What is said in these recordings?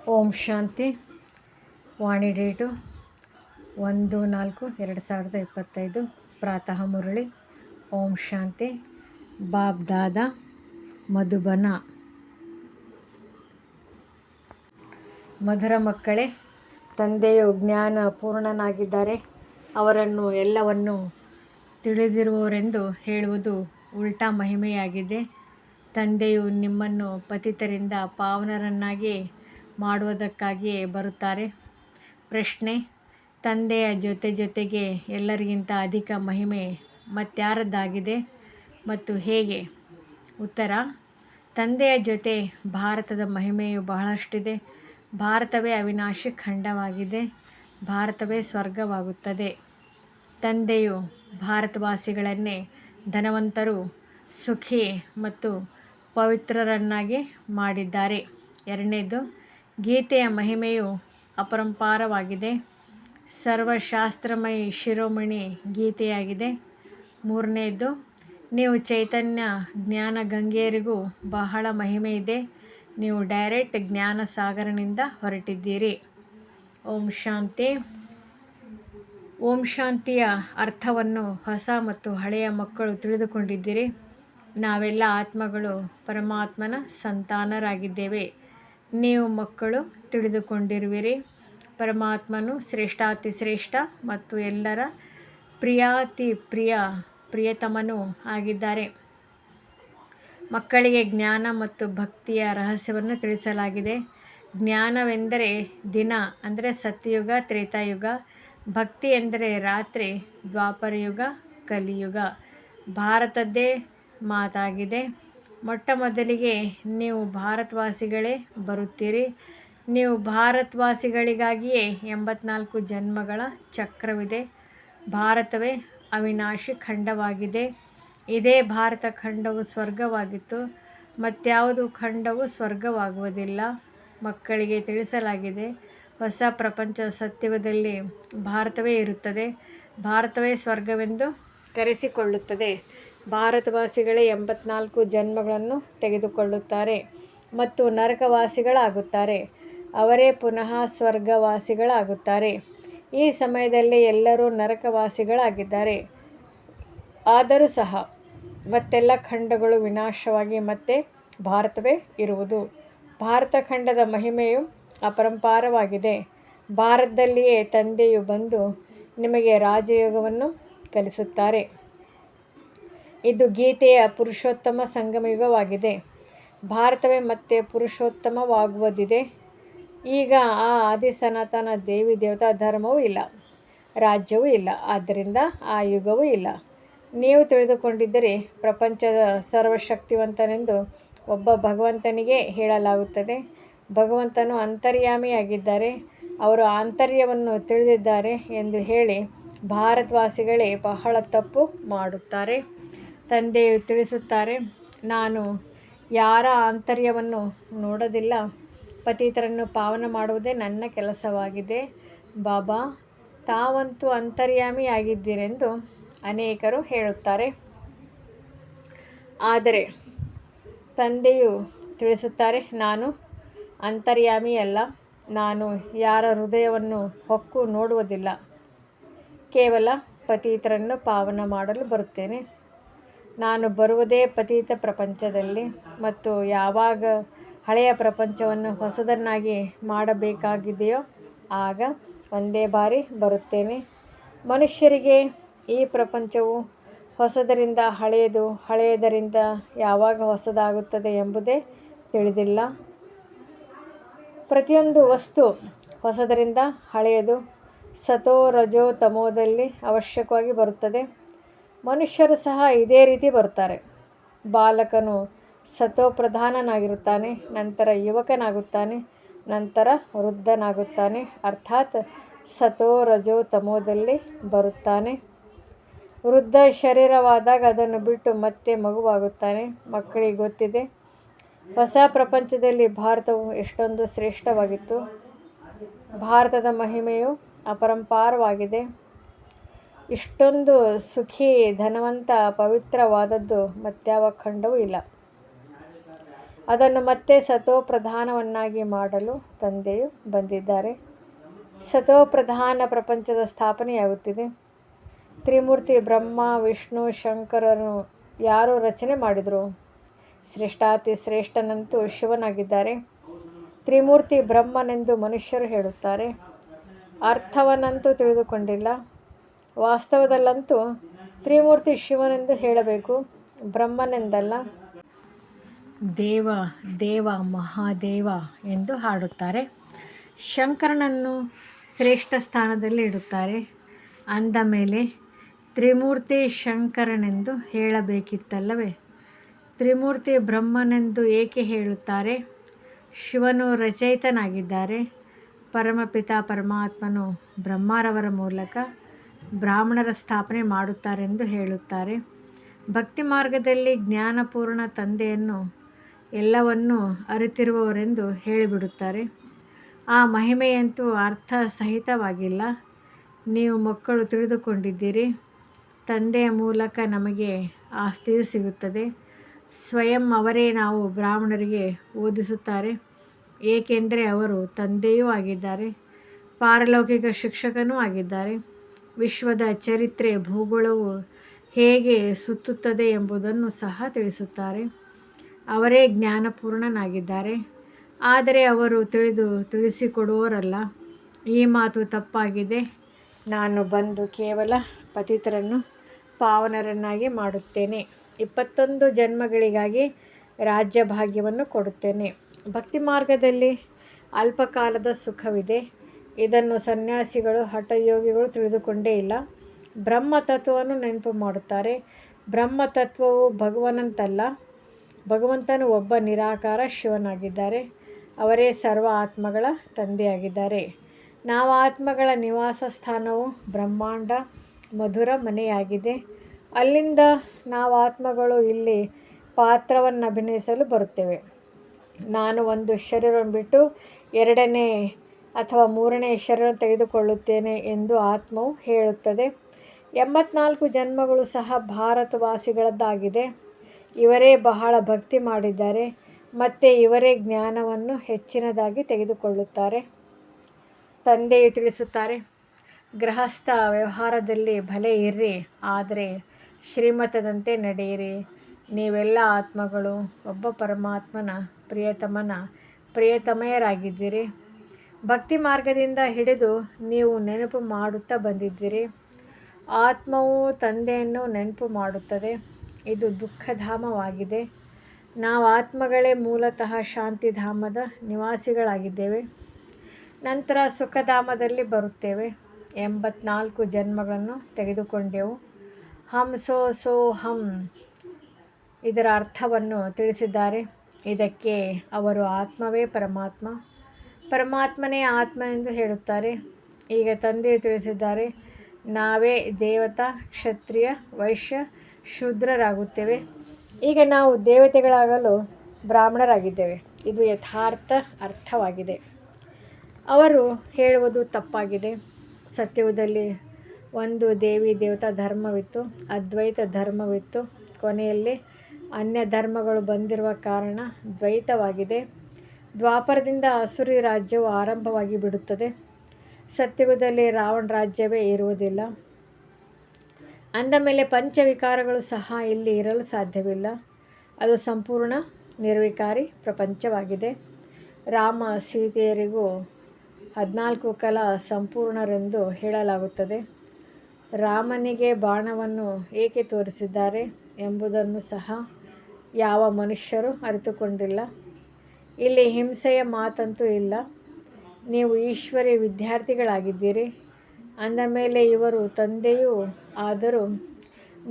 ಓಂ ಶಾಂತಿ. ವಾಣಿ date 1/4/2025. ಪ್ರಾತಃ ಮುರಳಿ. ಓಂ ಶಾಂತಿ. Bob ದಾದಾ ಮಧುಬನ. ಮಧುರ ಮಕ್ಕಳೇ, ತಂದೆಯು ಜ್ಞಾನ ಪೂರ್ಣನಾಗಿದ್ದಾರೆ. ಅವರನ್ನು ಎಲ್ಲವನ್ನು ತಿಳಿದಿರುವವರೆಂದು ಹೇಳುವುದು ಉಲ್ಟಾ ಮಹಿಮೆಯಾಗಿದೆ. ತಂದೆಯು ನಿಮ್ಮನ್ನು ಪತಿತರಿಂದ ಪಾವನರನ್ನಾಗಿ ಮಾಡುವುದಕ್ಕಾಗಿಯೇ ಬರುತ್ತಾರೆ. ಪ್ರಶ್ನೆ: ತಂದೆಯ ಜೊತೆಗೆ ಎಲ್ಲರಿಗಿಂತ ಅಧಿಕ ಮಹಿಮೆ ಮತ್ಯಾರದ್ದಾಗಿದೆ ಮತ್ತು ಹೇಗೆ? ಉತ್ತರ: ತಂದೆಯ ಜೊತೆ ಭಾರತದ ಮಹಿಮೆಯು ಬಹಳಷ್ಟಿದೆ. ಭಾರತವೇ ಅವಿನಾಶಿ ಖಂಡವಾಗಿದೆ. ಭಾರತವೇ ಸ್ವರ್ಗವಾಗುತ್ತದೆ. ತಂದೆಯು ಭಾರತವಾಸಿಗಳನ್ನೇ ಧನವಂತರು, ಸುಖಿ ಮತ್ತು ಪವಿತ್ರರನ್ನಾಗಿ ಮಾಡಿದ್ದಾರೆ. ಎರಡನೇದು, ಗೀತೆಯ ಮಹಿಮೆಯು ಅಪರಂಪಾರವಾಗಿದೆ. ಸರ್ವಶಾಸ್ತ್ರಮಯಿ ಶಿರೋಮಣಿ ಗೀತೆಯಾಗಿದೆ. ಮೂರನೇದು, ನೀವು ಚೈತನ್ಯ ಜ್ಞಾನ ಗಂಗೆಯರಿಗೂ ಬಹಳ ಮಹಿಮೆ ಇದೆ. ನೀವು ಡೈರೆಕ್ಟ್ ಜ್ಞಾನ ಸಾಗರನಿಂದ ಹೊರಟಿದ್ದೀರಿ. ಓಂ ಶಾಂತಿ. ಓಂ ಶಾಂತಿಯ ಅರ್ಥವನ್ನು ಹೊಸ ಮತ್ತು ಹಳೆಯ ಮಕ್ಕಳು ತಿಳಿದುಕೊಂಡಿದ್ದೀರಿ. ನಾವೆಲ್ಲ ಆತ್ಮಗಳು ಪರಮಾತ್ಮನ ಸಂತಾನರಾಗಿದ್ದೇವೆ. ನೀವು ಮಕ್ಕಳು ತಿಳಿದುಕೊಂಡಿರುವಿರಿ. ಪರಮಾತ್ಮನು ಶ್ರೇಷ್ಠಾತಿಶ್ರೇಷ್ಠ ಮತ್ತು ಎಲ್ಲರ ಪ್ರಿಯಾತಿ ಪ್ರಿಯತಮನೂ ಆಗಿದ್ದಾರೆ. ಮಕ್ಕಳಿಗೆ ಜ್ಞಾನ ಮತ್ತು ಭಕ್ತಿಯ ರಹಸ್ಯವನ್ನು ತಿಳಿಸಲಾಗಿದೆ. ಜ್ಞಾನವೆಂದರೆ ದಿನ ಅಂದರೆ ಸತ್ಯಯುಗ ತ್ರೇತಾಯುಗ. ಭಕ್ತಿ ಎಂದರೆ ರಾತ್ರಿ ದ್ವಾಪರಯುಗ ಕಲಿಯುಗ. ಭಾರತದ್ದೇ ಮಾತಾಗಿದೆ. ಮೊಟ್ಟ ಮೊದಲಿಗೆ ನೀವು ಭಾರತವಾಸಿಗಳೇ ಬರುತ್ತೀರಿ. ನೀವು ಭಾರತವಾಸಿಗಳಿಗಾಗಿಯೇ 84 ಜನ್ಮಗಳ ಚಕ್ರವಿದೆ. ಭಾರತವೇ ಅವಿನಾಶಿ ಖಂಡವಾಗಿದೆ. ಇದೇ ಭಾರತ ಖಂಡವು ಸ್ವರ್ಗವಾಗಿತ್ತು. ಮತ್ಯಾವುದು ಖಂಡವು ಸ್ವರ್ಗವಾಗುವುದಿಲ್ಲ. ಮಕ್ಕಳಿಗೆ ತಿಳಿಸಲಾಗಿದೆ, ಹೊಸ ಪ್ರಪಂಚದ ಸತ್ಯುಗದಲ್ಲಿ ಭಾರತವೇ ಇರುತ್ತದೆ. ಭಾರತವೇ ಸ್ವರ್ಗವೆಂದು ಕರೆಸಿಕೊಳ್ಳುತ್ತದೆ. ಭಾರತವಾಸಿಗಳೇ 84 ಜನ್ಮಗಳನ್ನು ತೆಗೆದುಕೊಳ್ಳುತ್ತಾರೆ ಮತ್ತು ನರಕವಾಸಿಗಳಾಗುತ್ತಾರೆ. ಅವರೇ ಪುನಃ ಸ್ವರ್ಗವಾಸಿಗಳಾಗುತ್ತಾರೆ. ಈ ಸಮಯದಲ್ಲಿ ಎಲ್ಲರೂ ನರಕವಾಸಿಗಳಾಗಿದ್ದಾರೆ. ಆದರೂ ಸಹ ಮತ್ತೆಲ್ಲ ಖಂಡಗಳು ವಿನಾಶವಾಗಿ ಮತ್ತೆ ಭಾರತವೇ ಇರುವುದು. ಭಾರತ ಖಂಡದ ಮಹಿಮೆಯು ಅಪರಂಪಾರವಾಗಿದೆ. ಭಾರತದಲ್ಲಿಯೇ ತಂದೆಯು ಬಂದು ನಿಮಗೆ ರಾಜಯೋಗವನ್ನು ಕಲಿಸುತ್ತಾರೆ. ಇದು ಗೀತೆಯ ಪುರುಷೋತ್ತಮ ಸಂಗಮಯುಗವಾಗಿದೆ. ಭಾರತವೇ ಮತ್ತೆ ಪುರುಷೋತ್ತಮವಾಗುವುದಿದೆ. ಈಗ ಆ ಆದಿ ಸನಾತನ ದೇವಿ ದೇವತಾ ಧರ್ಮವೂ ಇಲ್ಲ, ರಾಜ್ಯವೂ ಇಲ್ಲ. ಆದ್ದರಿಂದ ಆ ಯುಗವೂ ಇಲ್ಲ. ನೀವು ತಿಳಿದುಕೊಂಡಿದ್ದರೆ ಪ್ರಪಂಚದ ಸರ್ವಶಕ್ತಿವಂತನೆಂದು ಒಬ್ಬ ಭಗವಂತನಿಗೆ ಹೇಳಲಾಗುತ್ತದೆ. ಭಗವಂತನು ಅಂತರ್ಯಾಮಿಯಾಗಿದ್ದಾರೆ. ಅವರು ಆಂತರ್ಯವನ್ನು ತಿಳಿದಿದ್ದಾರೆ ಎಂದು ಹೇಳಿ ಭಾರತವಾಸಿಗಳೇ ಬಹಳ ತಪ್ಪು ಮಾಡುತ್ತಾರೆ. ತಂದೆಯು ತಿಳಿಸುತ್ತಾರೆ, ನಾನು ಯಾರ ಆಂತರ್ಯವನ್ನು ನೋಡೋದಿಲ್ಲ. ಪತಿತರನ್ನು ಪಾವನ ಮಾಡುವುದೇ ನನ್ನ ಕೆಲಸವಾಗಿದೆ. ಬಾಬಾ ತಾವಂತೂ ಅಂತರ್ಯಾಮಿಯಾಗಿದ್ದೀರೆಂದು ಅನೇಕರು ಹೇಳುತ್ತಾರೆ. ಆದರೆ ತಂದೆಯು ತಿಳಿಸುತ್ತಾರೆ, ನಾನು ಅಂತರ್ಯಾಮಿಯಲ್ಲ. ನಾನು ಯಾರ ಹೃದಯವನ್ನು ಹೊಕ್ಕು ನೋಡುವುದಿಲ್ಲ. ಕೇವಲ ಪತಿತರನ್ನು ಪಾವನ ಮಾಡಲು ಬರುತ್ತೇನೆ. ನಾನು ಬರುವುದೇ ಪತಿತ ಪ್ರಪಂಚದಲ್ಲಿ ಮತ್ತು ಯಾವಾಗ ಹಳೆಯ ಪ್ರಪಂಚವನ್ನು ಹೊಸದನ್ನಾಗಿ ಮಾಡಬೇಕಾಗಿದೆಯೋ ಆಗ ಒಂದೇ ಬಾರಿ ಬರುತ್ತೇನೆ. ಮನುಷ್ಯರಿಗೆ ಈ ಪ್ರಪಂಚವು ಹೊಸದರಿಂದ ಹಳೆಯದು, ಹಳೆಯದರಿಂದ ಯಾವಾಗ ಹೊಸದಾಗುತ್ತದೆ ಎಂಬುದೇ ತಿಳಿದಿಲ್ಲ. ಪ್ರತಿಯೊಂದು ವಸ್ತು ಹೊಸದರಿಂದ ಹಳೆಯದು ಸತೋ ರಜೋ ತಮೋದಲ್ಲಿ ಅವಶ್ಯಕವಾಗಿ ಬರುತ್ತದೆ. ಮನುಷ್ಯರು ಸಹ ಇದೇ ರೀತಿ ಬರುತ್ತಾರೆ. ಬಾಲಕನು ಸತೋಪ್ರಧಾನನಾಗಿರುತ್ತಾನೆ, ನಂತರ ಯುವಕನಾಗುತ್ತಾನೆ, ನಂತರ ವೃದ್ಧನಾಗುತ್ತಾನೆ. ಅರ್ಥಾತ್ ಸತೋ ರಜೋ ತಮೋದಲ್ಲಿ ಬರುತ್ತಾನೆ. ವೃದ್ಧ ಶರೀರವಾದಾಗ ಅದನ್ನು ಬಿಟ್ಟು ಮತ್ತೆ ಮಗುವಾಗುತ್ತಾನೆ. ಮಕ್ಕಳಿಗೆ ಗೊತ್ತಿದೆ, ಹೊಸ ಪ್ರಪಂಚದಲ್ಲಿ ಭಾರತವು ಎಷ್ಟೊಂದು ಶ್ರೇಷ್ಠವಾಗಿತ್ತು. ಭಾರತದ ಮಹಿಮೆಯು ಅಪರಂಪಾರವಾಗಿದೆ. ಇಷ್ಟೊಂದು ಸುಖಿ, ಧನವಂತ, ಪವಿತ್ರವಾದದ್ದು ಮತ್ಯಾವ ಖಂಡವೂ ಇಲ್ಲ. ಅದನ್ನು ಮತ್ತೆ ಸತೋಪ್ರಧಾನವನ್ನಾಗಿ ಮಾಡಲು ತಂದೆಯು ಬಂದಿದ್ದಾರೆ. ಸತೋಪ್ರಧಾನ ಪ್ರಪಂಚದ ಸ್ಥಾಪನೆಯಾಗುತ್ತಿದೆ. ತ್ರಿಮೂರ್ತಿ ಬ್ರಹ್ಮ, ವಿಷ್ಣು, ಶಂಕರನು ಯಾರು ರಚನೆ ಮಾಡಿದರು? ಶ್ರೇಷ್ಠಾತಿ ಶ್ರೇಷ್ಠನಂತೂ ಶಿವನಾಗಿದ್ದಾರೆ. ತ್ರಿಮೂರ್ತಿ ಬ್ರಹ್ಮನೆಂದು ಮನುಷ್ಯರು ಹೇಳುತ್ತಾರೆ. ಅರ್ಥವನ್ನಂತೂ ತಿಳಿದುಕೊಂಡಿಲ್ಲ. ವಾಸ್ತವದಲ್ಲಂತೂ ತ್ರಿಮೂರ್ತಿ ಶಿವನೆಂದು ಹೇಳಬೇಕು, ಬ್ರಹ್ಮನೆಂದಲ್ಲ. ದೇವ ದೇವ ಮಹಾದೇವ ಎಂದು ಹಾಡುತ್ತಾರೆ. ಶಂಕರನನ್ನು ಶ್ರೇಷ್ಠ ಸ್ಥಾನದಲ್ಲಿ ಇಡುತ್ತಾರೆ. ಅಂದ ಮೇಲೆ ತ್ರಿಮೂರ್ತಿ ಶಂಕರನೆಂದು ಹೇಳಬೇಕಿತ್ತಲ್ಲವೇ? ತ್ರಿಮೂರ್ತಿ ಬ್ರಹ್ಮನೆಂದು ಏಕೆ ಹೇಳುತ್ತಾರೆ? ಶಿವನು ರಚಯಿತನಾಗಿದ್ದಾರೆ. ಪರಮಪಿತ ಪರಮಾತ್ಮನು ಬ್ರಹ್ಮರವರ ಮೂಲಕ ಬ್ರಾಹ್ಮಣರ ಸ್ಥಾಪನೆ ಮಾಡುತ್ತಾರೆಂದು ಹೇಳುತ್ತಾರೆ. ಭಕ್ತಿ ಮಾರ್ಗದಲ್ಲಿ ಜ್ಞಾನಪೂರ್ಣ ತಂದೆಯನ್ನು ಎಲ್ಲವನ್ನೂ ಅರಿತಿರುವವರೆಂದು ಹೇಳಿಬಿಡುತ್ತಾರೆ. ಆ ಮಹಿಮೆಯಂತೂ ಅರ್ಥ ಸಹಿತವಾಗಿಲ್ಲ. ನೀವು ಮಕ್ಕಳು ತಿಳಿದುಕೊಂಡಿದ್ದೀರಿ. ತಂದೆಯ ಮೂಲಕ ನಮಗೆ ಆಸ್ತಿಯು ಸಿಗುತ್ತದೆ. ಸ್ವಯಂ ಅವರೇ ನಾವು ಬ್ರಾಹ್ಮಣರಿಗೆ ಓದಿಸುತ್ತಾರೆ, ಏಕೆಂದರೆ ಅವರು ತಂದೆಯೂ ಆಗಿದ್ದಾರೆ, ಪಾರಲೌಕಿಕ ಶಿಕ್ಷಕನೂ ಆಗಿದ್ದಾರೆ. ವಿಶ್ವದ ಚರಿತ್ರೆ, ಭೂಗೋಳವು ಹೇಗೆ ಸುತ್ತುತ್ತದೆ ಎಂಬುದನ್ನು ಸಹ ತಿಳಿಸುತ್ತಾರೆ. ಅವರೇ ಜ್ಞಾನಪೂರ್ಣನಾಗಿದ್ದಾರೆ. ಆದರೆ ಅವರು ತಿಳಿಸಿಕೊಡುವವರಲ್ಲ. ಈ ಮಾತು ತಪ್ಪಾಗಿದೆ. ನಾನು ಬಂದು ಕೇವಲ ಪತಿತರನ್ನು ಪಾವನರನ್ನಾಗಿ ಮಾಡುತ್ತೇನೆ. 21 ಜನ್ಮಗಳಿಗಾಗಿ ರಾಜ್ಯಭಾಗ್ಯವನ್ನು ಕೊಡುತ್ತೇನೆ. ಭಕ್ತಿ ಮಾರ್ಗದಲ್ಲಿ ಅಲ್ಪಕಾಲದ ಸುಖವಿದೆ. ಇದನ್ನು ಸನ್ಯಾಸಿಗಳು, ಹಠಯೋಗಿಗಳು ತಿಳಿದುಕೊಂಡೇ ಇಲ್ಲ. ಬ್ರಹ್ಮತತ್ವವನ್ನು ನೆನಪು ಮಾಡುತ್ತಾರೆ. ಬ್ರಹ್ಮತತ್ವವು ಭಗವಂತನಲ್ಲ. ಭಗವಂತನು ಒಬ್ಬ ನಿರಾಕಾರ ಶಿವನಾಗಿದ್ದಾರೆ. ಅವರೇ ಸರ್ವ ಆತ್ಮಗಳ ತಂದೆಯಾಗಿದ್ದಾರೆ. ನಾವು ಆತ್ಮಗಳ ನಿವಾಸ ಸ್ಥಾನವು ಬ್ರಹ್ಮಾಂಡ ಮಧುರ ಮನೆಯಾಗಿದೆ. ಅಲ್ಲಿಂದ ನಾವು ಆತ್ಮಗಳು ಇಲ್ಲಿ ಪಾತ್ರವನ್ನು ಅಭಿನಯಿಸಲು ಬರುತ್ತೇವೆ. ನಾನು ಒಂದು ಶರೀರವನ್ನು ಬಿಟ್ಟು 2ನೇ ಅಥವಾ 3ನೇ ಶರೀರವನ್ನು ತೆಗೆದುಕೊಳ್ಳುತ್ತೇನೆ ಎಂದು ಆತ್ಮವು ಹೇಳುತ್ತದೆ. 84 ಜನ್ಮಗಳು ಸಹ ಭಾರತವಾಸಿಗಳದ್ದಾಗಿದೆ. ಇವರೇ ಬಹಳ ಭಕ್ತಿ ಮಾಡಿದ್ದಾರೆ ಮತ್ತು ಇವರೇ ಜ್ಞಾನವನ್ನು ಹೆಚ್ಚಿನದಾಗಿ ತೆಗೆದುಕೊಳ್ಳುತ್ತಾರೆ. ತಂದೆಯು ತಿಳಿಸುತ್ತಾರೆ, ಗೃಹಸ್ಥ ವ್ಯವಹಾರದಲ್ಲಿ ಭಲೆ ಇರ್ರಿ, ಆದರೆ ಶ್ರೀಮತದಂತೆ ನಡೆಯಿರಿ. ನೀವೆಲ್ಲ ಆತ್ಮಗಳು ಒಬ್ಬ ಪರಮಾತ್ಮನ ಪ್ರಿಯತಮೆಯರಾಗಿದ್ದೀರಿ. ಭಕ್ತಿ ಮಾರ್ಗದಿಂದ ಹಿಡಿದು ನೀವು ನೆನಪು ಮಾಡುತ್ತಾ ಬಂದಿದ್ದೀರಿ. ಆತ್ಮವು ತಂದೆಯನ್ನು ನೆನಪು ಮಾಡುತ್ತದೆ. ಇದು ದುಃಖಧಾಮವಾಗಿದೆ. ನಾವು ಆತ್ಮಗಳೇ ಮೂಲತಃ ಶಾಂತಿಧಾಮದ ನಿವಾಸಿಗಳಾಗಿದ್ದೇವೆ. ನಂತರ ಸುಖಧಾಮದಲ್ಲಿ ಬರುತ್ತೇವೆ. 84 ಜನ್ಮಗಳನ್ನು ತೆಗೆದುಕೊಂಡೆವು. ಹಮ್ ಸೋ ಹಮ್ ಇದರ ಅರ್ಥವನ್ನು ತಿಳಿಸಿದ್ದಾರೆ. ಇದಕ್ಕೆ ಅವರು ಆತ್ಮವೇ ಪರಮಾತ್ಮ, ಪರಮಾತ್ಮನೇ ಆತ್ಮ ಎಂದು ಹೇಳುತ್ತಾರೆ. ಈಗ ತಂದೆಯು ತಿಳಿಸಿದ್ದಾರೆ, ನಾವೇ ದೇವತಾ, ಕ್ಷತ್ರಿಯ, ವೈಶ್ಯ, ಶೂದ್ರರಾಗುತ್ತೇವೆ. ಈಗ ನಾವು ದೇವತೆಗಳಾಗಲು ಬ್ರಾಹ್ಮಣರಾಗಿದ್ದೇವೆ. ಇದು ಯಥಾರ್ಥ ಅರ್ಥವಾಗಿದೆ. ಅವರು ಹೇಳುವುದು ತಪ್ಪಾಗಿದೆ. ಸತ್ಯಯುಗದಲ್ಲಿ ಒಂದು ದೇವಿ ದೇವತಾ ಧರ್ಮವಿತ್ತು, ಅದ್ವೈತ ಧರ್ಮವಿತ್ತು. ಕೊನೆಯಲ್ಲಿ ಅನ್ಯ ಧರ್ಮಗಳು ಬಂದಿರುವ ಕಾರಣ ದ್ವೈತವಾಗಿದೆ. ದ್ವಾಪರದಿಂದ ಅಸುರಿ ರಾಜ್ಯವು ಆರಂಭವಾಗಿ ಬಿಡುತ್ತದೆ. ಸತ್ಯಯುಗದಲ್ಲಿ ರಾವಣ ರಾಜ್ಯವೇ ಇರುವುದಿಲ್ಲ. ಅಂದ ಮೇಲೆ ಪಂಚವಿಕಾರಗಳು ಸಹ ಇಲ್ಲಿ ಇರಲು ಸಾಧ್ಯವಿಲ್ಲ. ಅದು ಸಂಪೂರ್ಣ ನಿರ್ವಿಕಾರಿ ಪ್ರಪಂಚವಾಗಿದೆ. ರಾಮ ಸೀತೆಯರಿಗೂ 14 ಕಲ ಸಂಪೂರ್ಣರೆಂದು ಹೇಳಲಾಗುತ್ತದೆ. ರಾಮನಿಗೆ ಬಾಣವನ್ನು ಏಕೆ ತೋರಿಸಿದ್ದಾರೆ ಎಂಬುದನ್ನು ಸಹ ಯಾವ ಮನುಷ್ಯರು ಅರಿತುಕೊಂಡಿಲ್ಲ. ಇಲ್ಲಿ ಹಿಂಸೆಯ ಮಾತಂತೂ ಇಲ್ಲ. ನೀವು ಈಶ್ವರಿ ವಿದ್ಯಾರ್ಥಿಗಳಾಗಿದ್ದೀರಿ. ಅಂದ ಮೇಲೆ ಇವರು ತಂದೆಯೂ ಆದರೂ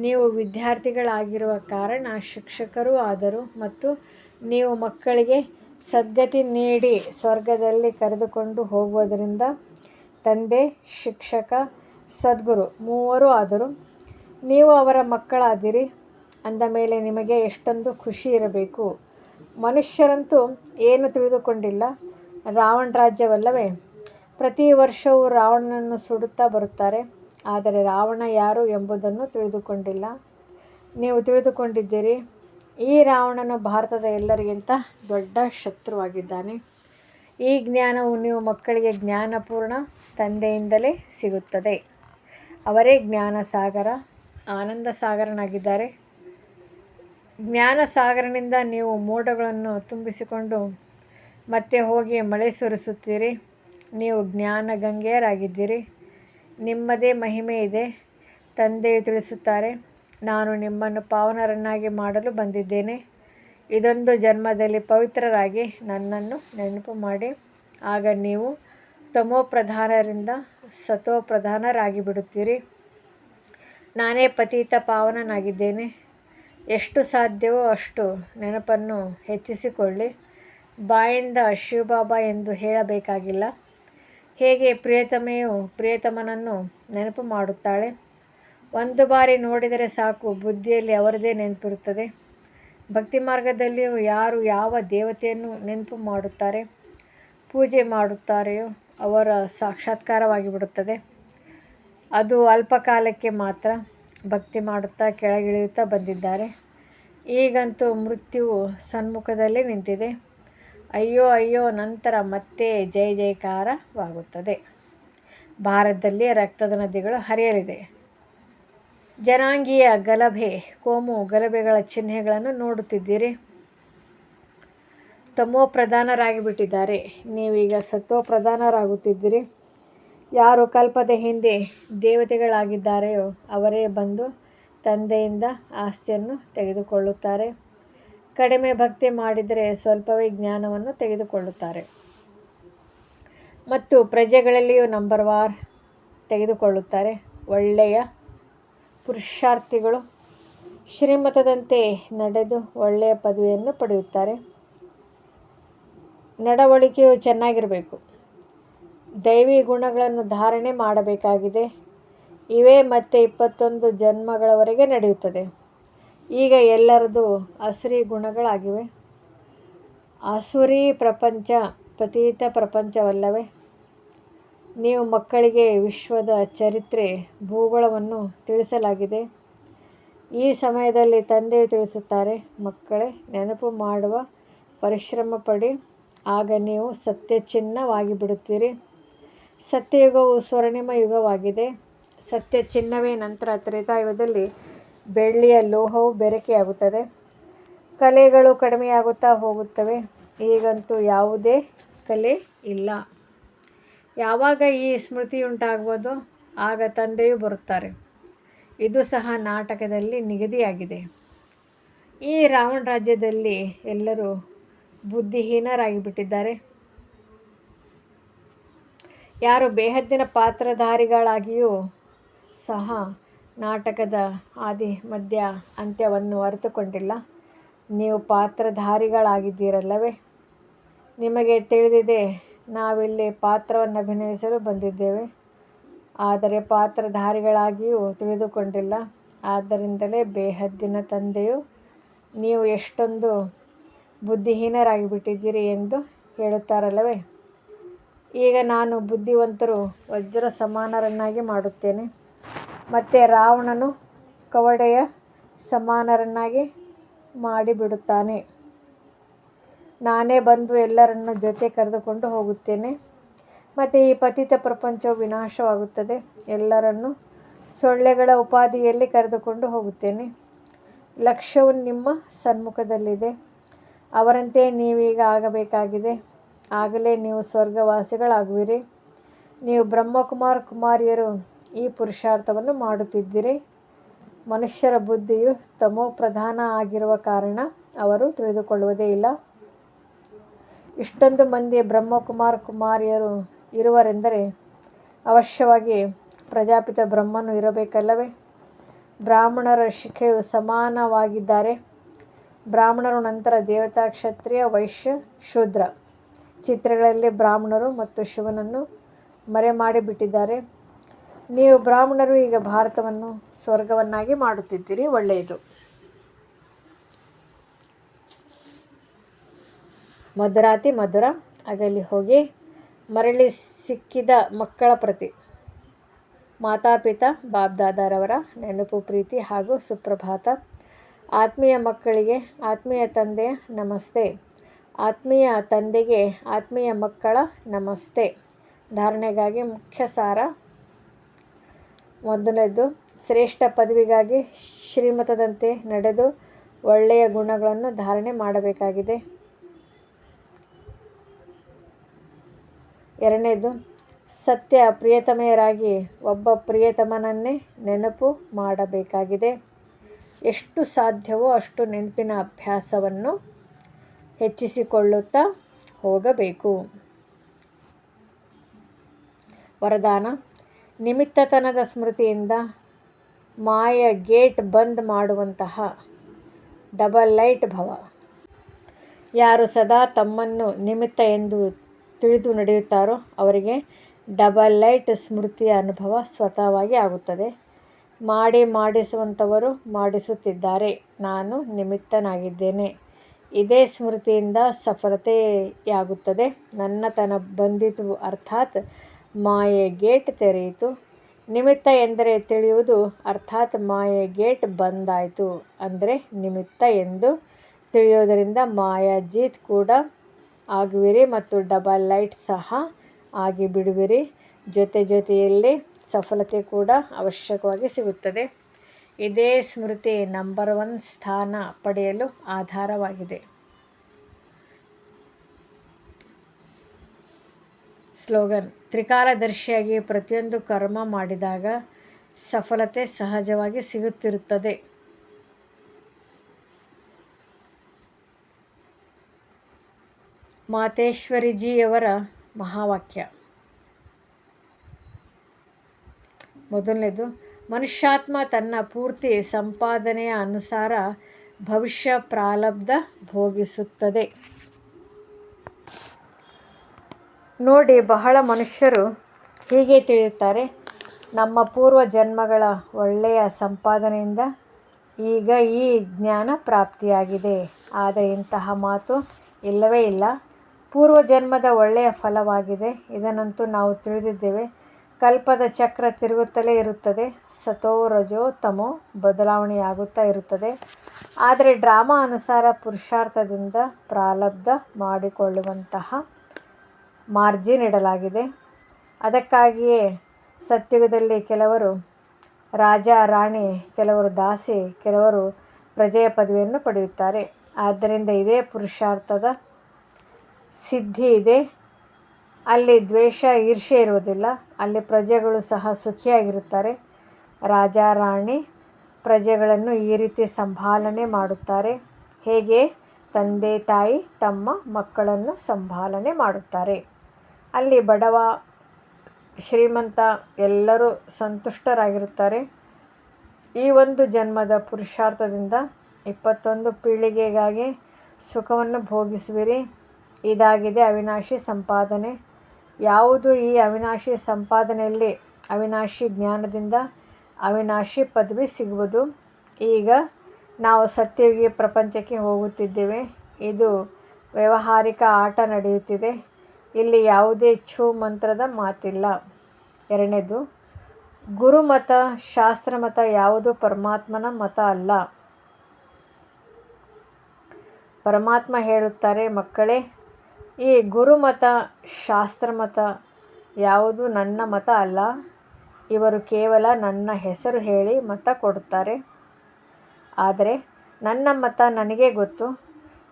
ನೀವು ವಿದ್ಯಾರ್ಥಿಗಳಾಗಿರುವ ಕಾರಣ ಶಿಕ್ಷಕರೂ ಆದರು ಮತ್ತು ನೀವು ಮಕ್ಕಳಿಗೆ ಸದ್ಗತಿ ನೀಡಿ ಸ್ವರ್ಗದಲ್ಲಿ ಕರೆದುಕೊಂಡು ಹೋಗುವುದರಿಂದ ತಂದೆ, ಶಿಕ್ಷಕ, ಸದ್ಗುರು ಮೂವರೂ ಆದರು. ನೀವು ಅವರ ಮಕ್ಕಳಾದಿರಿ. ಅಂದ ಮೇಲೆ ನಿಮಗೆ ಎಷ್ಟೊಂದು ಖುಷಿ ಇರಬೇಕು. ಮನುಷ್ಯರಂತೂ ಏನು ತಿಳಿದುಕೊಂಡಿಲ್ಲ. ರಾವಣ ರಾಜ್ಯವಲ್ಲವೇ? ಪ್ರತಿ ವರ್ಷವೂ ರಾವಣನನ್ನು ಸುಡುತ್ತಾ ಬರುತ್ತಾರೆ. ಆದರೆ ರಾವಣ ಯಾರು ಎಂಬುದನ್ನು ತಿಳಿದುಕೊಂಡಿಲ್ಲ. ನೀವು ತಿಳಿದುಕೊಂಡಿದ್ದೀರಿ. ಈ ರಾವಣನು ಭಾರತದ ಎಲ್ಲರಿಗಿಂತ ದೊಡ್ಡ ಶತ್ರುವಾಗಿದ್ದಾನೆ. ಈ ಜ್ಞಾನವು ನೀವು ಮಕ್ಕಳಿಗೆ ಜ್ಞಾನಪೂರ್ಣ ತಂದೆಯಿಂದಲೇ ಸಿಗುತ್ತದೆ. ಅವರೇ ಜ್ಞಾನ ಸಾಗರ, ಆನಂದ ಸಾಗರನಾಗಿದ್ದಾರೆ. ಜ್ಞಾನ ಸಾಗರನಿಂದ ನೀವು ಮೋಡಗಳನ್ನು ತುಂಬಿಸಿಕೊಂಡು ಮತ್ತೆ ಹೋಗಿ ಮಳೆ ಸುರಿಸುತ್ತೀರಿ. ನೀವು ಜ್ಞಾನ ಗಂಗೆಯರಾಗಿದ್ದೀರಿ. ನಿಮ್ಮದೇ ಮಹಿಮೆ ಇದೆ. ತಂದೆಯು ತಿಳಿಸುತ್ತಾರೆ, ನಾನು ನಿಮ್ಮನ್ನು ಪಾವನರನ್ನಾಗಿ ಮಾಡಲು ಬಂದಿದ್ದೇನೆ. ಇದೊಂದು ಜನ್ಮದಲ್ಲಿ ಪವಿತ್ರರಾಗಿ ನನ್ನನ್ನು ನೆನಪು ಮಾಡಿ. ಆಗ ನೀವು ತಮೋಪ್ರಧಾನರಿಂದ ಸತೋಪ್ರಧಾನರಾಗಿ ಬಿಡುತ್ತೀರಿ. ನಾನೇ ಪತಿತ ಪಾವನನಾಗಿದ್ದೇನೆ. ಎಷ್ಟು ಸಾಧ್ಯವೋ ಅಷ್ಟು ನೆನಪನ್ನು ಹೆಚ್ಚಿಸಿಕೊಳ್ಳಿ. ಬಾಯಿಂದ ಶಿವಬಾಬಾ ಎಂದು ಹೇಳಬೇಕಾಗಿಲ್ಲ. ಹೇಗೆ ಪ್ರಿಯತಮೆಯು ಪ್ರಿಯತಮನನ್ನು ನೆನಪು ಮಾಡುತ್ತಾಳೆ. ಒಂದು ಬಾರಿ ನೋಡಿದರೆ ಸಾಕು, ಬುದ್ಧಿಯಲ್ಲಿ ಅವರದೇ ನೆನಪಿರುತ್ತದೆ. ಭಕ್ತಿ ಮಾರ್ಗದಲ್ಲಿಯೂ ಯಾರು ಯಾವ ದೇವತೆಯನ್ನು ನೆನಪು ಮಾಡುತ್ತಾರೆ, ಪೂಜೆ ಮಾಡುತ್ತಾರೆಯೋ ಅವರ ಸಾಕ್ಷಾತ್ಕಾರವಾಗಿ ಬಿಡುತ್ತದೆ. ಅದು ಅಲ್ಪ ಕಾಲಕ್ಕೆ ಮಾತ್ರ. ಭಕ್ತಿ ಮಾಡುತ್ತಾ ಕೆಳಗಿಳಿಯುತ್ತಾ ಬಂದಿದ್ದಾರೆ. ಈಗಂತೂ ಮೃತ್ಯುವು ಸನ್ಮುಖದಲ್ಲಿ ನಿಂತಿದೆ. ಅಯ್ಯೋ ಅಯ್ಯೋ, ನಂತರ ಮತ್ತೆ ಜಯ ಜಯಕಾರವಾಗುತ್ತದೆ. ಭಾರತದಲ್ಲಿ ರಕ್ತದ ನದಿಗಳು ಹರಿಯಲಿದೆ. ಜನಾಂಗೀಯ ಗಲಭೆ, ಕೋಮು ಗಲಭೆಗಳ ಚಿಹ್ನೆಗಳನ್ನು ನೋಡುತ್ತಿದ್ದೀರಿ. ತಮೋಪ್ರಧಾನರಾಗಿ ಬಿಟ್ಟಿದ್ದಾರೆ. ನೀವೀಗ ಸತೋಪ್ರಧಾನರಾಗುತ್ತಿದ್ದೀರಿ. ಯಾರು ಕಲ್ಪದ ಹಿಂದೆ ದೇವತೆಗಳಾಗಿದ್ದಾರೆಯೋ ಅವರೇ ಬಂದು ತಂದೆಯಿಂದ ಆಸ್ತಿಯನ್ನು ತೆಗೆದುಕೊಳ್ಳುತ್ತಾರೆ. ಕಡಿಮೆ ಭಕ್ತಿ ಮಾಡಿದರೆ ಸ್ವಲ್ಪವೇ ಜ್ಞಾನವನ್ನು ತೆಗೆದುಕೊಳ್ಳುತ್ತಾರೆ ಮತ್ತು ಪ್ರಜೆಗಳಲ್ಲಿಯೂ ನಂಬರ್ ವಾರ್ ತೆಗೆದುಕೊಳ್ಳುತ್ತಾರೆ. ಒಳ್ಳೆಯ ಪುರುಷಾರ್ಥಿಗಳು ಶ್ರೀಮತದಂತೆ ನಡೆದು ಒಳ್ಳೆಯ ಪದವಿಯನ್ನು ಪಡೆಯುತ್ತಾರೆ. ನಡವಳಿಕೆಯು ಚೆನ್ನಾಗಿರಬೇಕು. ದೈವಿ ಗುಣಗಳನ್ನು ಧಾರಣೆ ಮಾಡಬೇಕಾಗಿದೆ. ಇವೇ ಮತ್ತೆ 21 ಜನ್ಮಗಳವರೆಗೆ ನಡೆಯುತ್ತದೆ. ಈಗ ಎಲ್ಲರದು ಅಸುರಿ ಗುಣಗಳಾಗಿವೆ. ಅಸುರಿ ಪ್ರಪಂಚ ಪತೀತ ಪ್ರಪಂಚವಲ್ಲವೇ? ನೀವು ಮಕ್ಕಳಿಗೆ ವಿಶ್ವದ ಚರಿತ್ರೆ, ಭೂಗೋಳವನ್ನು ತಿಳಿಸಲಾಗಿದೆ. ಈ ಸಮಯದಲ್ಲಿ ತಂದೆಯು ತಿಳಿಸುತ್ತಾರೆ, ಮಕ್ಕಳೇ, ನೆನಪು ಮಾಡುವ ಪರಿಶ್ರಮ ಪಡಿ. ಆಗ ನೀವು ಸತ್ಯ ಚಿನ್ನವಾಗಿ ಬಿಡುತ್ತೀರಿ. ಸತ್ಯಯುಗವು ಸ್ವರ್ಣಿಮ ಯುಗವಾಗಿದೆ. ಸತ್ಯ ಚಿನ್ನವೇ ನಂತರ ತ್ರೇತಾಯುಗದಲ್ಲಿ ಬೆಳ್ಳಿಯ ಲೋಹವು ಬೆರಕೆಯಾಗುತ್ತದೆ. ಕಲೆಗಳು ಕಡಿಮೆಯಾಗುತ್ತಾ ಹೋಗುತ್ತವೆ. ಈಗಂತೂ ಯಾವುದೇ ಕಲೆ ಇಲ್ಲ. ಯಾವಾಗ ಈ ಸ್ಮೃತಿಯುಂಟಾಗುವುದೋ ಆಗ ತಂದೆಯು ಬರುತ್ತಾರೆ. ಇದು ಸಹ ನಾಟಕದಲ್ಲಿ ನಿಗದಿಯಾಗಿದೆ. ಈ ರಾವಣ ರಾಜ್ಯದಲ್ಲಿ ಎಲ್ಲರೂ ಬುದ್ಧಿಹೀನರಾಗಿ ಬಿಟ್ಟಿದ್ದಾರೆ. ಯಾರು ಬೇಹದ್ದಿನ ಪಾತ್ರಧಾರಿಗಳಾಗಿಯೂ ಸಹ ನಾಟಕದ ಆದಿ ಮಧ್ಯ ಅಂತ್ಯವನ್ನು ಅರಿತುಕೊಂಡಿಲ್ಲ. ನೀವು ಪಾತ್ರಧಾರಿಗಳಾಗಿದ್ದೀರಲ್ಲವೇ? ನಿಮಗೆ ತಿಳಿದಿದೆ, ನಾವಿಲ್ಲಿ ಪಾತ್ರವನ್ನು ಅಭಿನಯಿಸಲು ಬಂದಿದ್ದೇವೆ. ಆದರೆ ಪಾತ್ರಧಾರಿಗಳಾಗಿಯೂ ತಿಳಿದುಕೊಂಡಿಲ್ಲ. ಆದ್ದರಿಂದಲೇ ಬೇಹದ್ದಿನ ತಂದೆಯು ನೀವು ಎಷ್ಟೊಂದು ಬುದ್ಧಿಹೀನರಾಗಿ ಬಿಟ್ಟಿದ್ದೀರಿ ಎಂದು ಹೇಳುತ್ತಾರಲ್ಲವೇ? ಈಗ ನಾನು ಬುದ್ಧಿವಂತರು ವಜ್ರ ಸಮಾನರನ್ನಾಗಿ ಮಾಡುತ್ತೇನೆ. ಮತ್ತು ರಾವಣನು ಕವಡೆಯ ಸಮಾನರನ್ನಾಗಿ ಮಾಡಿಬಿಡುತ್ತಾನೆ. ನಾನೇ ಬಂದು ಎಲ್ಲರನ್ನು ಜೊತೆ ಕರೆದುಕೊಂಡು ಹೋಗುತ್ತೇನೆ. ಮತ್ತು ಈ ಪತಿತ ಪ್ರಪಂಚವು ವಿನಾಶವಾಗುತ್ತದೆ. ಎಲ್ಲರನ್ನೂ ಸೊಳ್ಳೆಗಳ ಉಪಾಧಿಯಲ್ಲಿ ಕರೆದುಕೊಂಡು ಹೋಗುತ್ತೇನೆ. ಲಕ್ಷ್ಯವು ನಿಮ್ಮ ಸನ್ಮುಖದಲ್ಲಿದೆ. ಅವರಂತೆ ನೀವೀಗ ಆಗಬೇಕಾಗಿದೆ. ಆಗಲೇ ನೀವು ಸ್ವರ್ಗವಾಸಿಗಳಾಗುವಿರಿ. ನೀವು ಬ್ರಹ್ಮಕುಮಾರ್ ಕುಮಾರಿಯರು ಈ ಪುರುಷಾರ್ಥವನ್ನು ಮಾಡುತ್ತಿದ್ದೀರಿ. ಮನುಷ್ಯರ ಬುದ್ಧಿಯು ತಮೋಪ್ರಧಾನ ಆಗಿರುವ ಕಾರಣ ಅವರು ತಿಳಿದುಕೊಳ್ಳುವುದೇ ಇಲ್ಲ. ಇಷ್ಟೊಂದು ಮಂದಿ ಬ್ರಹ್ಮಕುಮಾರ್ ಕುಮಾರಿಯರು ಇರುವರೆಂದರೆ ಅವಶ್ಯವಾಗಿ ಪ್ರಜಾಪಿತ ಬ್ರಹ್ಮನು ಇರಬೇಕಲ್ಲವೇ? ಬ್ರಾಹ್ಮಣರ ಶಿಖೆಯು ಸಮಾನವಾಗಿದ್ದಾರೆ. ಬ್ರಾಹ್ಮಣರು ನಂತರ ದೇವತಾ, ಕ್ಷತ್ರಿಯ, ವೈಶ್ಯ, ಶೂದ್ರ ಚಿತ್ರಗಳಲ್ಲಿ ಬ್ರಾಹ್ಮಣರು ಮತ್ತು ಶಿವನನ್ನು ಮರೆಮಾಡಿಬಿಟ್ಟಿದ್ದಾರೆ. ನೀವು ಬ್ರಾಹ್ಮಣರು ಈಗ ಭಾರತವನ್ನು ಸ್ವರ್ಗವನ್ನಾಗಿ ಮಾಡುತ್ತಿದ್ದೀರಿ. ಒಳ್ಳೆಯದು. ಮಧುರಾತಿ ಮಧುರ ಅಗಲಿ ಹೋಗಿ ಮರಳಿ ಸಿಕ್ಕಿದ ಮಕ್ಕಳ ಪ್ರತಿ ಮಾತಾಪಿತಾ ಬಾಬ್ದಾದಾರವರ ನೆನಪು, ಪ್ರೀತಿ ಹಾಗೂ ಸುಪ್ರಭಾತ. ಆತ್ಮೀಯ ಮಕ್ಕಳಿಗೆ ಆತ್ಮೀಯ ತಂದೆಯ ನಮಸ್ತೆ. ಆತ್ಮೀಯ ತಂದೆಗೆ ಆತ್ಮೀಯ ಮಕ್ಕಳ ನಮಸ್ತೆ. ಧಾರಣೆಗಾಗಿ ಮುಖ್ಯ ಸಾರ. ಮೊದಲನೇದು, ಶ್ರೇಷ್ಠ ಪದವಿಗಾಗಿ ಶ್ರೀಮತದಂತೆ ನಡೆದು ಒಳ್ಳೆಯ ಗುಣಗಳನ್ನು ಧಾರಣೆ ಮಾಡಬೇಕಾಗಿದೆ. ಎರಡನೇದು, ಸತ್ಯ ಪ್ರಿಯತಮೆಯರಾಗಿ ಒಬ್ಬ ಪ್ರಿಯತಮನನ್ನೇ ನೆನಪು ಮಾಡಬೇಕಾಗಿದೆ. ಎಷ್ಟು ಸಾಧ್ಯವೋ ಅಷ್ಟು ನೆನಪಿನ ಅಭ್ಯಾಸವನ್ನು ಹೆಚ್ಚಿಸಿಕೊಳ್ಳುತ್ತಾ ಹೋಗಬೇಕು. ವರದಾನ: ನಿಮಿತ್ತತನದ ಸ್ಮೃತಿಯಿಂದ ಮಾಯ ಗೇಟ್ ಬಂದ್ ಮಾಡುವಂತಹ ಡಬಲ್ ಲೈಟ್ ಭವ. ಯಾರು ಸದಾ ತಮ್ಮನ್ನು ನಿಮಿತ್ತ ಎಂದು ತಿಳಿದು ನಡೆಯುತ್ತಾರೋ ಅವರಿಗೆ ಡಬಲ್ ಲೈಟ್ ಸ್ಮೃತಿಯ ಅನುಭವ ಸ್ವತಃವಾಗಿ ಆಗುತ್ತದೆ. ಮಾಡಿಸುವಂಥವರು ಮಾಡಿಸುತ್ತಿದ್ದಾರೆ, ನಾನು ನಿಮಿತ್ತನಾಗಿದ್ದೇನೆ. ಇದೇ ಸ್ಮೃತಿಯಿಂದ ಸಫಲತೆಯಾಗುತ್ತದೆ. ನನ್ನತನ ಬಂದಿತು, ಅರ್ಥಾತ್ ಮಾಯೆ ಗೇಟ್ ತೆರೆಯಿತು. ನಿಮಿತ್ತ ಎಂದರೆ ತಿಳಿಯುವುದು, ಅರ್ಥಾತ್ ಮಾಯೆ ಗೇಟ್ ಬಂದಾಯಿತು. ಅಂದರೆ ನಿಮಿತ್ತ ಎಂದು ತಿಳಿಯೋದರಿಂದ ಮಾಯಾಜೀತ್ ಕೂಡ ಆಗುವಿರಿ ಮತ್ತು ಡಬಲ್ ಲೈಟ್ ಸಹ ಆಗಿಬಿಡುವಿರಿ. ಜೊತೆಯಲ್ಲಿ ಸಫಲತೆ ಕೂಡ ಅವಶ್ಯಕವಾಗಿ ಸಿಗುತ್ತದೆ. ಇದೇ ಸ್ಮೃತಿ ನಂಬರ್ 1 ಸ್ಥಾನ ಪಡೆಯಲು ಆಧಾರವಾಗಿದೆ. ಸ್ಲೋಗನ್: ತ್ರಿಕಾಲದರ್ಶಿಯಾಗಿ ಪ್ರತಿಯೊಂದು ಕರ್ಮ ಮಾಡಿದಾಗ ಸಫಲತೆ ಸಹಜವಾಗಿ ಸಿಗುತ್ತಿರುತ್ತದೆ. ಮಾತೇಶ್ವರಿಜಿಯವರ ಮಹಾವಾಕ್ಯ. ಮೊದಲನೇದು, ಮನುಷ್ಯಾತ್ಮ ತನ್ನ ಪೂರ್ತಿ ಸಂಪಾದನೆಯ ಅನುಸಾರ ಭವಿಷ್ಯ ಪ್ರಾರಬ್ಧ ಭೋಗಿಸುತ್ತದೆ. ನೋಡಿ, ಬಹಳ ಮನುಷ್ಯರು ಹೀಗೆ ತಿಳಿಯುತ್ತಾರೆ, ನಮ್ಮ ಪೂರ್ವ ಜನ್ಮಗಳ ಒಳ್ಳೆಯ ಸಂಪಾದನೆಯಿಂದ ಈಗ ಈ ಜ್ಞಾನ ಪ್ರಾಪ್ತಿಯಾಗಿದೆ. ಆದರೆ ಇಂತಹ ಮಾತು ಇಲ್ಲವೇ ಇಲ್ಲ. ಪೂರ್ವ ಜನ್ಮದ ಒಳ್ಳೆಯ ಫಲವಾಗಿದೆ. ಇದನ್ನಂತೂ ನಾವು ತಿಳಿದಿದ್ದೇವೆ. ಕಲ್ಪದ ಚಕ್ರ ತಿರುಗುತ್ತಲೇ ಇರುತ್ತದೆ. ಸತೋ ರಜೋ ತಮೋ ಬದಲಾವಣೆಯಾಗುತ್ತಾ ಇರುತ್ತದೆ. ಆದರೆ ಡ್ರಾಮಾ ಅನುಸಾರ ಪುರುಷಾರ್ಥದಿಂದ ಪ್ರಾರಬ್ಧ ಮಾಡಿಕೊಳ್ಳುವಂತಹ ಮಾರ್ಜಿನ್ ಇಡಲಾಗಿದೆ. ಅದಕ್ಕಾಗಿಯೇ ಸತ್ಯುಗದಲ್ಲಿ ಕೆಲವರು ರಾಜ ರಾಣಿ, ಕೆಲವರು ದಾಸಿ, ಕೆಲವರು ಪ್ರಜೆಯ ಪದವಿಯನ್ನು ಪಡೆಯುತ್ತಾರೆ. ಆದ್ದರಿಂದ ಇದೇ ಪುರುಷಾರ್ಥದ ಸಿದ್ಧಿ ಇದೆ. ಅಲ್ಲಿ ದ್ವೇಷ ಈರ್ಷ್ಯೆ ಇರುವುದಿಲ್ಲ. ಅಲ್ಲಿ ಪ್ರಜೆಗಳು ಸಹ ಸುಖಿಯಾಗಿರುತ್ತಾರೆ. ರಾಜ ರಾಣಿ ಪ್ರಜೆಗಳನ್ನು ಈ ರೀತಿ ಸಂಭಾಲನೆ ಮಾಡುತ್ತಾರೆ. ಹೇಗೆ ತಂದೆ ತಾಯಿ ತಮ್ಮ ಮಕ್ಕಳನ್ನು ಸಂಭಾಲನೆ ಮಾಡುತ್ತಾರೆ. ಅಲ್ಲಿ ಬಡವ ಶ್ರೀಮಂತ ಎಲ್ಲರೂ ಸಂತುಷ್ಟರಾಗಿರುತ್ತಾರೆ. ಈ ಒಂದು ಜನ್ಮದ ಪುರುಷಾರ್ಥದಿಂದ 21 ಪೀಳಿಗೆಗಾಗಿ ಸುಖವನ್ನು ಭೋಗಿಸುವಿರಿ. ಇದಾಗಿದೆ ಅವಿನಾಶಿ ಸಂಪಾದನೆ. ಯಾವುದು ಈ ಅವಿನಾಶಿ ಸಂಪಾದನೆಯಲ್ಲಿ ಅವಿನಾಶಿ ಜ್ಞಾನದಿಂದ ಅವಿನಾಶಿ ಪದವಿ ಸಿಗುವುದು. ಈಗ ನಾವು ಸತ್ಯಯುಗಿ ಪ್ರಪಂಚಕ್ಕೆ ಹೋಗುತ್ತಿದ್ದೇವೆ. ಇದು ವ್ಯಾವಹಾರಿಕ ಆಟ ನಡೆಯುತ್ತಿದೆ. ಇಲ್ಲಿ ಯಾವುದೇ ಛೂ ಮಂತ್ರದ ಮಾತಿಲ್ಲ. ಎರಡನೇದು, ಗುರುಮತ ಶಾಸ್ತ್ರಮತ ಯಾವುದು ಪರಮಾತ್ಮನ ಮತ ಅಲ್ಲ. ಪರಮಾತ್ಮ ಹೇಳುತ್ತಾರೆ, ಮಕ್ಕಳೇ, ಈ ಗುರುಮತ ಶಾಸ್ತ್ರಮತ ಯಾವುದು ನನ್ನ ಮತ ಅಲ್ಲ. ಇವರು ಕೇವಲ ನನ್ನ ಹೆಸರು ಹೇಳಿ ಮತ ಕೊಡುತ್ತಾರೆ. ಆದರೆ ನನ್ನ ಮತ ನನಗೇ ಗೊತ್ತು.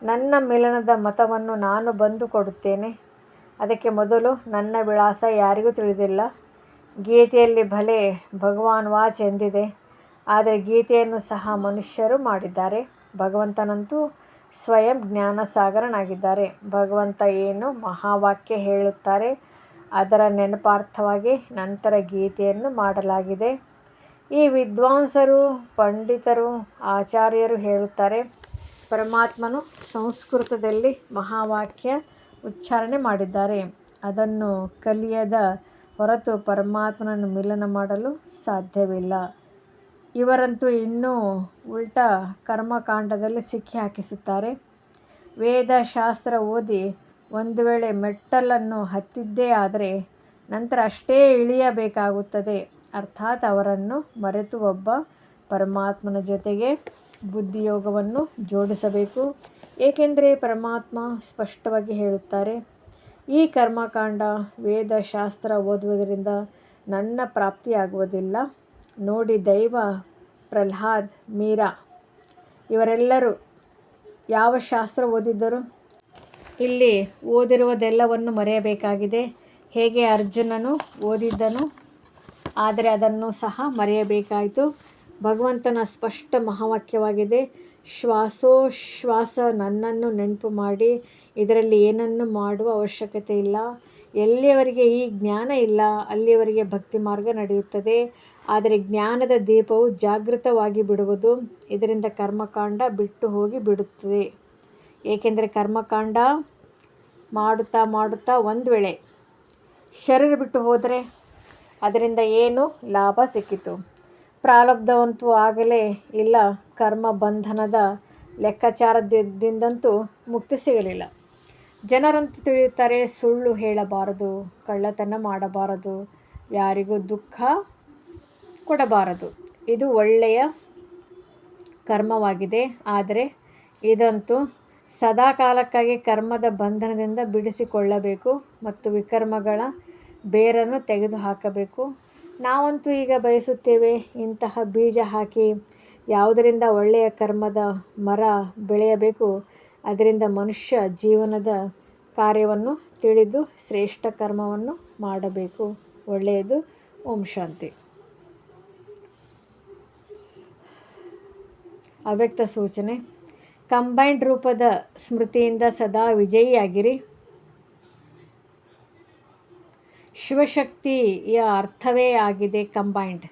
ನನ್ನ ಮಿಲನದ ಮತವನ್ನು ನಾನು ಬಂದು ಕೊಡುತ್ತೇನೆ. ಅದಕ್ಕೆ ಮೊದಲು ನನ್ನ ವಿಳಾಸ ಯಾರಿಗೂ ತಿಳಿದಿಲ್ಲ. ಗೀತೆಯಲ್ಲಿ ಭಲೆ ಭಗವಾನ್ ವಾಚ್ ಎಂದಿದೆ. ಆದರೆ ಗೀತೆಯನ್ನು ಸಹ ಮನುಷ್ಯರು ಮಾಡಿದ್ದಾರೆ. ಭಗವಂತನಂತೂ ಸ್ವಯಂ ಜ್ಞಾನಸಾಗರನಾಗಿದ್ದಾರೆ. ಭಗವಂತ ಏನು ಮಹಾವಾಕ್ಯ ಹೇಳುತ್ತಾರೆ ಅದರ ನೆನಪಾರ್ಥವಾಗಿ ನಂತರ ಗೀತೆಯನ್ನು ಮಾಡಲಾಗಿದೆ. ಈ ವಿದ್ವಾಂಸರು, ಪಂಡಿತರು, ಆಚಾರ್ಯರು ಹೇಳುತ್ತಾರೆ, ಪರಮಾತ್ಮನು ಸಂಸ್ಕೃತದಲ್ಲಿ ಮಹಾವಾಕ್ಯ ಉಚ್ಚಾರಣೆ ಮಾಡಿದ್ದಾರೆ. ಅದನ್ನು ಕಲಿಯದ ಹೊರತು ಪರಮಾತ್ಮನನ್ನು ಮಿಲನ ಮಾಡಲು ಸಾಧ್ಯವಿಲ್ಲ. ಇವರಂತೂ ಇನ್ನೂ ಉಲ್ಟಾ ಕರ್ಮಕಾಂಡದಲ್ಲಿ ಸಿಕ್ಕಿ ಹಾಕಿಸುತ್ತಾರೆ. ವೇದ ಶಾಸ್ತ್ರ ಓದಿ ಒಂದು ವೇಳೆ ಮೆಟ್ಟಲನ್ನು ಹತ್ತಿದ್ದೇ ಆದರೆ ನಂತರ ಅಷ್ಟೇ ಇಳಿಯಬೇಕಾಗುತ್ತದೆ. ಅರ್ಥಾತ್ ಅವರನ್ನು ಮರೆತು ಒಬ್ಬ ಪರಮಾತ್ಮನ ಜೊತೆಗೆ ಬುದ್ಧಿಯೋಗವನ್ನು ಜೋಡಿಸಬೇಕು. ಏಕೆಂದರೆ ಪರಮಾತ್ಮ ಸ್ಪಷ್ಟವಾಗಿ ಹೇಳುತ್ತಾರೆ, ಈ ಕರ್ಮಕಾಂಡ ವೇದಶಾಸ್ತ್ರ ಓದುವುದರಿಂದ ನನ್ನ ಪ್ರಾಪ್ತಿಯಾಗುವುದಿಲ್ಲ. ನೋಡಿ, ದೈವ, ಪ್ರಹ್ಲಾದ್, ಮೀರಾ ಇವರೆಲ್ಲರೂ ಯಾವ ಶಾಸ್ತ್ರ ಓದಿದ್ದರು? ಇಲ್ಲಿ ಓದಿರುವುದೆಲ್ಲವನ್ನು ಮರೆಯಬೇಕಾಗಿದೆ. ಹೇಗೆ ಅರ್ಜುನನು ಓದಿದ್ದನು, ಆದರೆ ಅದನ್ನು ಸಹ ಮರೆಯಬೇಕಾಯಿತು. ಭಗವಂತನ ಸ್ಪಷ್ಟ ಮಹಾವಾಕ್ಯವಾಗಿದೆ, ಶ್ವಾಸೋಶ್ವಾಸ ನನ್ನನ್ನು ನೆನಪು ಮಾಡಿ, ಇದರಲ್ಲಿ ಏನನ್ನು ಮಾಡುವ ಅವಶ್ಯಕತೆ ಇಲ್ಲ. ಎಲ್ಲಿಯವರೆಗೆ ಈ ಜ್ಞಾನ ಇಲ್ಲ ಅಲ್ಲಿಯವರೆಗೆ ಭಕ್ತಿ ಮಾರ್ಗ ನಡೆಯುತ್ತದೆ. ಆದರೆ ಜ್ಞಾನದ ದೀಪವು ಜಾಗೃತವಾಗಿ ಬಿಡುವುದು. ಇದರಿಂದ ಕರ್ಮಕಾಂಡ ಬಿಟ್ಟು ಹೋಗಿ ಬಿಡುತ್ತದೆ. ಏಕೆಂದರೆ ಕರ್ಮಕಾಂಡ ಮಾಡುತ್ತಾ ಮಾಡುತ್ತಾ ಒಂದು ವೇಳೆ ಶರೀರ ಬಿಟ್ಟು ಹೋದರೆ ಅದರಿಂದ ಏನು ಲಾಭ ಸಿಕ್ಕಿತು? ಪ್ರಾರಬ್ಧವಂತೂ ಆಗಲೇ ಇಲ್ಲ. ಕರ್ಮ ಬಂಧನದ ಲೆಕ್ಕಾಚಾರದಿಂದಂತೂ ಮುಕ್ತಿ ಸಿಗಲಿಲ್ಲ. ಜನರಂತೂ ತಿಳಿಯುತ್ತಾರೆ, ಸುಳ್ಳು ಹೇಳಬಾರದು, ಕಳ್ಳತನ ಮಾಡಬಾರದು, ಯಾರಿಗೂ ದುಃಖ ಕೊಡಬಾರದು. ಇದು ಒಳ್ಳೆಯ ಕರ್ಮವಾಗಿದೆ. ಆದರೆ ಇದಂತೂ ಸದಾಕಾಲಕ್ಕಾಗಿ ಕರ್ಮದ ಬಂಧನದಿಂದ ಬಿಡಿಸಿಕೊಳ್ಳಬೇಕು ಮತ್ತು ವಿಕರ್ಮಗಳ ಬೇರನ್ನು ತೆಗೆದುಹಾಕಬೇಕು. ನಾವಂತೂ ಈಗ ಬಯಸುತ್ತೇವೆ, ಇಂತಹ ಬೀಜ ಹಾಕಿ ಯಾವುದರಿಂದ ಒಳ್ಳೆಯ ಕರ್ಮದ ಮರ ಬೆಳೆಯಬೇಕು, ಅದರಿಂದ ಮನುಷ್ಯ ಜೀವನದ ಕಾರ್ಯವನ್ನು ತಿಳಿದು ಶ್ರೇಷ್ಠ ಕರ್ಮವನ್ನು ಮಾಡಬೇಕು. ಒಳ್ಳೆಯದು. ಓಂ ಶಾಂತಿ. ಅವ್ಯಕ್ತ ಸೂಚನೆ. ಕಂಬೈನ್ಡ್ ರೂಪದ ಸ್ಮೃತಿಯಿಂದ ಸದಾ ವಿಜಯಿಯಾಗಿರಿ. ಶಿವಶಕ್ತಿಯ ಅರ್ಥವೇ ಆಗಿದೆ ಕಂಬೈನ್ಡ್.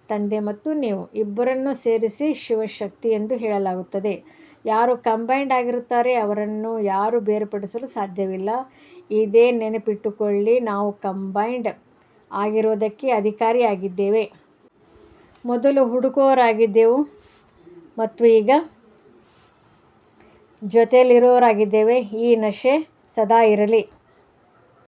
ತಂದೆ ಮತ್ತು ನೀವು ಇಬ್ಬರನ್ನು ಸೇರಿಸಿ ಶಿವಶಕ್ತಿ ಎಂದು ಹೇಳಲಾಗುತ್ತದೆ. ಯಾರು ಕಂಬೈನ್ಡ್ ಆಗಿರುತ್ತಾರೆ ಅವರನ್ನು ಯಾರು ಬೇರ್ಪಡಿಸಲು ಸಾಧ್ಯವಿಲ್ಲ. ಇದೇ ನೆನಪಿಟ್ಟುಕೊಳ್ಳಿ, ನಾವು ಕಂಬೈನ್ಡ್ ಆಗಿರುವುದಕ್ಕೆ ಅಧಿಕಾರಿಯಾಗಿದ್ದೇವೆ. ಮೊದಲು ಹುಡುಕೋರಾಗಿದ್ದೆವು ಮತ್ತು ಈಗ ಜೊತೆಯಲ್ಲಿರೋರಾಗಿದ್ದೇವೆ. ಈ ನಶೆ ಸದಾ ಇರಲಿ.